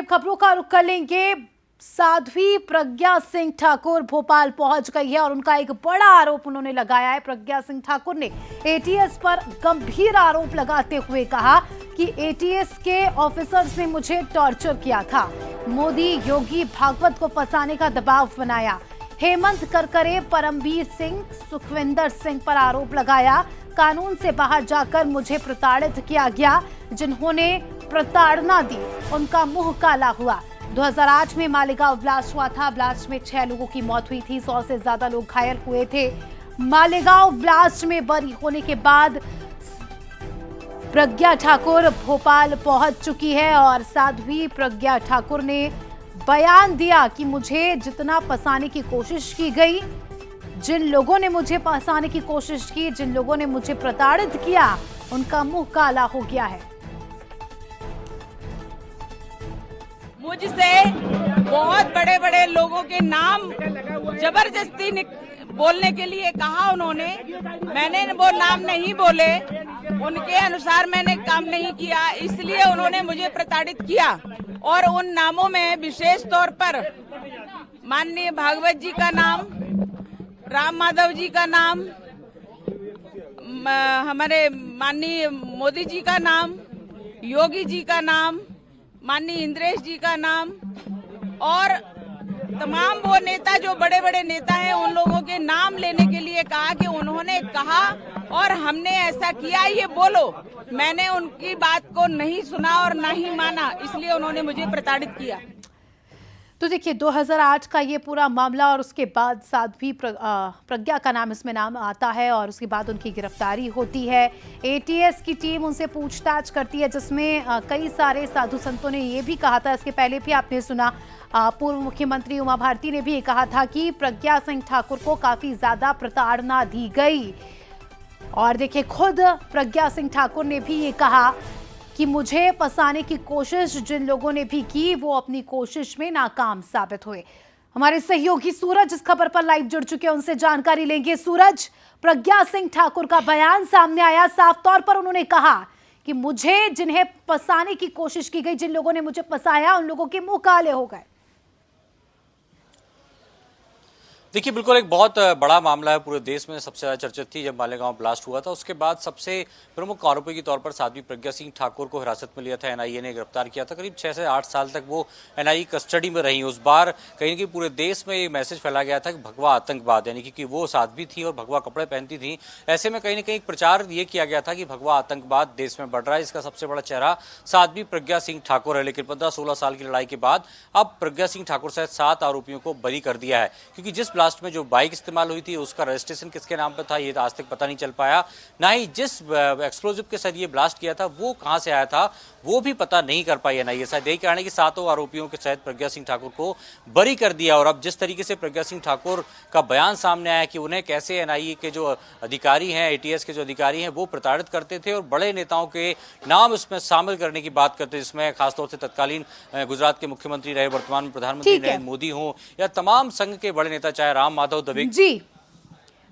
खबरों का रुख कर लेंगे। साध्वी प्रज्ञा सिंह ठाकुर भोपाल पहुंच गई है और उनका एक बड़ा आरोप उन्होंने लगाया है। प्रज्ञा सिंह ठाकुर ने एटीएस पर गंभीर आरोप लगाते हुए कहा कि एटीएस के ऑफिसर्स ने मुझे टॉर्चर किया था। मोदी योगी भागवत को फंसाने का दबाव बनाया। हेमंत करकरे, परमवीर सिंह, सुखविंदर सिंह पर आरोप लगाया। कानून से बाहर जाकर मुझे प्रताड़ित किया गया। जिन्होंने प्रताड़ना दी उनका मुंह काला हुआ। 2008 में मालेगांव ब्लास्ट हुआ था। ब्लास्ट में 6 लोगों की मौत हुई थी, 100 से ज्यादा लोग घायल हुए थे। मालेगांव ब्लास्ट में बरी होने के बाद प्रज्ञा ठाकुर भोपाल पहुंच चुकी है और साध्वी प्रज्ञा ठाकुर ने बयान दिया कि मुझे जितना फंसाने की कोशिश की गई, जिन लोगों ने मुझे फंसाने की कोशिश की, जिन लोगों ने मुझे प्रताड़ित किया, उनका मुंह काला हो गया है। मुझसे बहुत बड़े बड़े लोगों के नाम जबरदस्ती बोलने के लिए कहा उन्होंने। मैंने वो नाम नहीं बोले, उनके अनुसार मैंने काम नहीं किया, इसलिए उन्होंने मुझे प्रताड़ित किया। और उन नामों में विशेष तौर पर माननीय भागवत जी का नाम, राम माधव जी का नाम, हमारे माननीय मोदी जी का नाम, योगी जी का नाम, माननीय इंद्रेश जी का नाम और तमाम वो नेता जो बड़े बड़े नेता हैं उन लोगों के नाम लेने के लिए कहा कि उन्होंने कहा और हमने ऐसा किया, ये बोलो। मैंने उनकी बात को नहीं सुना और ना ही माना, इसलिए उन्होंने मुझे प्रताड़ित किया। तो देखिए 2008 का ये पूरा मामला और उसके बाद साध्वी प्रज्ञा का नाम इसमें नाम आता है और उसके बाद उनकी गिरफ्तारी होती है। एटीएस की टीम उनसे पूछताछ करती है, जिसमें कई सारे साधु संतों ने ये भी कहा था, इसके पहले भी आपने सुना, पूर्व मुख्यमंत्री उमा भारती ने भी ये कहा था कि प्रज्ञा सिंह ठाकुर को काफी ज्यादा प्रताड़ना दी गई। और देखिए खुद प्रज्ञा सिंह ठाकुर ने भी ये कहा कि मुझे फंसाने की कोशिश जिन लोगों ने भी की वो अपनी कोशिश में नाकाम साबित हुए। हमारे सहयोगी सूरज इस खबर पर लाइव जुड़ चुके हैं, उनसे जानकारी लेंगे। सूरज, प्रज्ञा सिंह ठाकुर का बयान सामने आया, साफ तौर पर उन्होंने कहा कि मुझे जिन्हें फंसाने की कोशिश की गई, जिन लोगों ने मुझे फंसाया, उन लोगों के मुंह काले हो गए। देखिए बिल्कुल एक बहुत बड़ा मामला है, पूरे देश में सबसे ज्यादा चर्चित थी जब मालेगांव ब्लास्ट हुआ था। उसके बाद सबसे प्रमुख आरोपी के तौर पर साध्वी प्रज्ञा सिंह ठाकुर को हिरासत में लिया था, एनआईए ने गिरफ्तार किया था। करीब 6 से 8 साल तक वो एनआईए कस्टडी में रही। उस बार कहीं ना कहीं पूरे देश में ये मैसेज फैला गया था कि भगवा आतंकवाद, यानी कि वो साध्वी थी और भगवा कपड़े पहनती थी। ऐसे में कहीं ना कहीं प्रचार ये किया गया था कि भगवा आतंकवाद देश में बढ़ रहा है। इसका सबसे बड़ा चेहरा साध्वी प्रज्ञा सिंह ठाकुर है। लेकिन 15-16 साल की लड़ाई के बाद अब प्रज्ञा सिंह ठाकुर सहित 7 आरोपियों को बरी कर दिया है, क्योंकि जिस ब्लास्ट में जो बाइक इस्तेमाल हुई थी उसका रजिस्ट्रेशन किसके नाम पर था ये आज तक पता नहीं चल पाया। ना ही जिस एक्सप्लोजिव के साथ ये ब्लास्ट किया था वो कहां से आया था वो भी पता नहीं कर पाई एनआईए। शायद यही कारण है कि 7 आरोपियों के सहित प्रज्ञा सिंह ठाकुर को बरी कर दिया। और अब जिस तरीके से प्रज्ञा सिंह ठाकुर का बयान सामने आया कि उन्हें कैसे एनआईए के जो अधिकारी हैं, एटीएस के जो अधिकारी हैं, वो प्रताड़ित करते थे और बड़े नेताओं के नाम उसमें शामिल करने की बात करते, जिसमें खासतौर से तत्कालीन गुजरात के मुख्यमंत्री रहे, वर्तमान में प्रधानमंत्री नरेंद्र मोदी हों या तमाम संघ के बड़े नेता, चाहे राम माधव दवे। जी,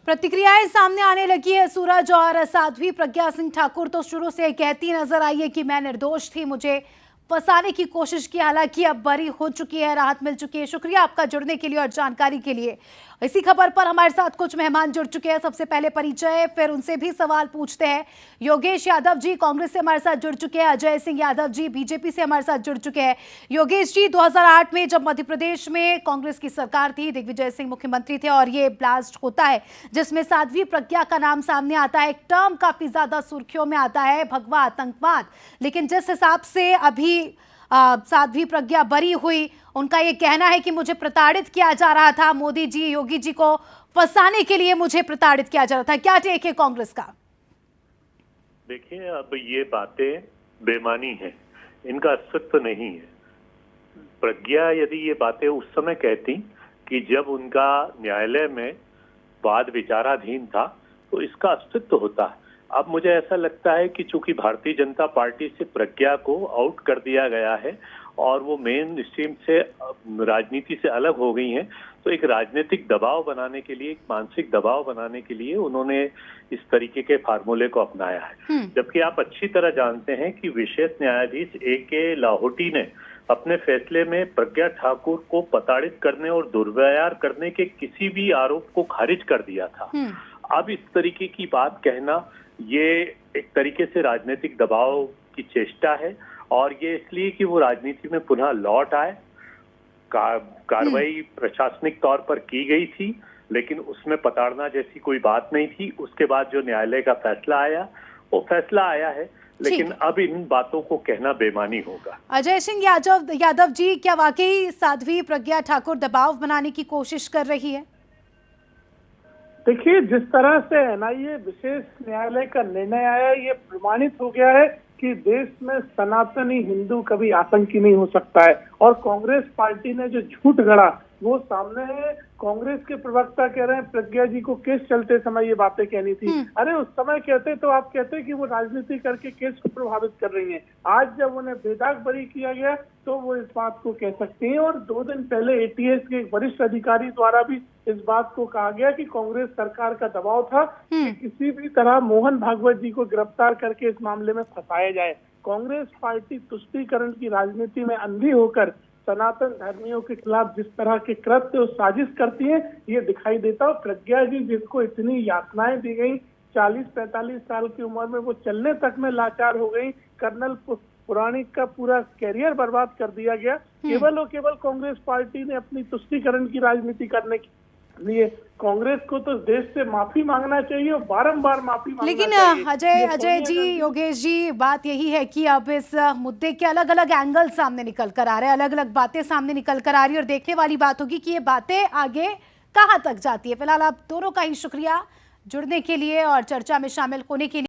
प्रतिक्रियाएं सामने आने लगी है सूरज। और साध्वी प्रज्ञा सिंह ठाकुर तो शुरू से कहती नजर आई है कि मैं निर्दोष थी, मुझे फंसाने की कोशिश की, हालांकि अब बरी हो चुकी है, राहत मिल चुकी है। शुक्रिया आपका जुड़ने के लिए और जानकारी के लिए। इसी खबर पर हमारे साथ कुछ मेहमान जुड़ चुके हैं। सबसे पहले परिचय, फिर उनसे भी सवाल पूछते हैं। योगेश यादव जी कांग्रेस से हमारे साथ जुड़ चुके हैं, अजय सिंह यादव जी बीजेपी से हमारे साथ जुड़ चुके हैं। योगेश जी, 2008 में जब मध्य प्रदेश में कांग्रेस की सरकार थी, दिग्विजय सिंह मुख्यमंत्री थे और ये ब्लास्ट होता है जिसमें साध्वी प्रज्ञा का नाम सामने आता है, एक टर्म काफी ज्यादा सुर्खियों में आता है, भगवा आतंकवाद। लेकिन जिस हिसाब से अभी साध्वी प्रज्ञा बरी हुई, उनका ये कहना है कि मुझे प्रताड़ित किया जा रहा था, मोदी जी योगी जी को फंसाने के लिए मुझे प्रताड़ित किया जा रहा था। क्या टेक है कांग्रेस का? देखिए, अब ये बातें बेमानी हैं, इनका अस्तित्व नहीं है। प्रज्ञा यदि ये बातें उस समय कहती कि जब उनका न्यायालय में वाद विचाराधीन था तो इसका अस्तित्व होता। अब मुझे ऐसा लगता है कि चूंकि भारतीय जनता पार्टी से प्रज्ञा को आउट कर दिया गया है और वो मेन स्ट्रीम से राजनीति से अलग हो गई हैं, तो एक राजनीतिक दबाव बनाने के लिए, एक मानसिक दबाव बनाने के लिए उन्होंने इस तरीके के फार्मूले को अपनाया है। जबकि आप अच्छी तरह जानते हैं कि विशेष न्यायाधीश ए के लाहोटी ने अपने फैसले में प्रज्ञा ठाकुर को प्रताड़ित करने और दुर्व्यवहार करने के किसी भी आरोप को खारिज कर दिया था। अब इस तरीके की बात कहना ये एक तरीके से राजनीतिक दबाव की चेष्टा है, और ये इसलिए कि वो राजनीति में पुनः लौट आए। कार्रवाई प्रशासनिक तौर पर की गई थी, लेकिन उसमें प्रताड़ना जैसी कोई बात नहीं थी। उसके बाद जो न्यायालय का फैसला आया, वो फैसला आया है, लेकिन अब इन बातों को कहना बेमानी होगा। अजय सिंह यादव जी, क्या वाकई साध्वी प्रज्ञा ठाकुर दबाव बनाने की कोशिश कर रही है? देखिए, जिस तरह से एनआईए विशेष न्यायालय का निर्णय आया, ये प्रमाणित हो गया है कि देश में सनातनी हिंदू कभी आतंकी नहीं हो सकता है। और कांग्रेस पार्टी ने जो झूठ गढ़ा वो सामने है। कांग्रेस के प्रवक्ता कह रहे हैं प्रज्ञा जी को केस चलते समय ये बातें कहनी थी। अरे उस समय कहते तो आप कहते कि वो राजनीति करके केस को प्रभावित कर रही हैं। आज जब उन्हें बेदाग बरी किया गया तो वो इस बात को कह सकती हैं। और 2 दिन पहले एटीएस के एक वरिष्ठ अधिकारी द्वारा भी इस बात को कहा गया कि कांग्रेस सरकार का दबाव था कि किसी भी तरह मोहन भागवत जी को गिरफ्तार करके इस मामले में फंसाया जाए। कांग्रेस पार्टी तुष्टीकरण की राजनीति में अंधी होकर सनातन धर्मियों के खिलाफ जिस तरह के कृत्य और साजिश करती है, ये दिखाई देता है। प्रज्ञा जी जिनको इतनी यातनाएं दी गई, 40-45 साल की उम्र में वो चलने तक में लाचार हो गई। कर्नल पुराणिक का पूरा कैरियर बर्बाद कर दिया गया, केवल और केवल कांग्रेस पार्टी ने अपनी तुष्टीकरण की राजनीति करने के लिए। कांग्रेस को तो देश से माफी मांगना चाहिए और बारंबार माफी मांगना लेकिन चाहिए। अजय जी, योगेश जी, बात यही है कि अब इस मुद्दे के अलग अलग एंगल सामने निकल कर आ रहे हैं, अलग अलग बातें सामने निकल कर आ रही है, और देखने वाली बात होगी कि ये बातें आगे कहां तक जाती है। फिलहाल आप दोनों का ही शुक्रिया जुड़ने के लिए और चर्चा में शामिल होने के लिए।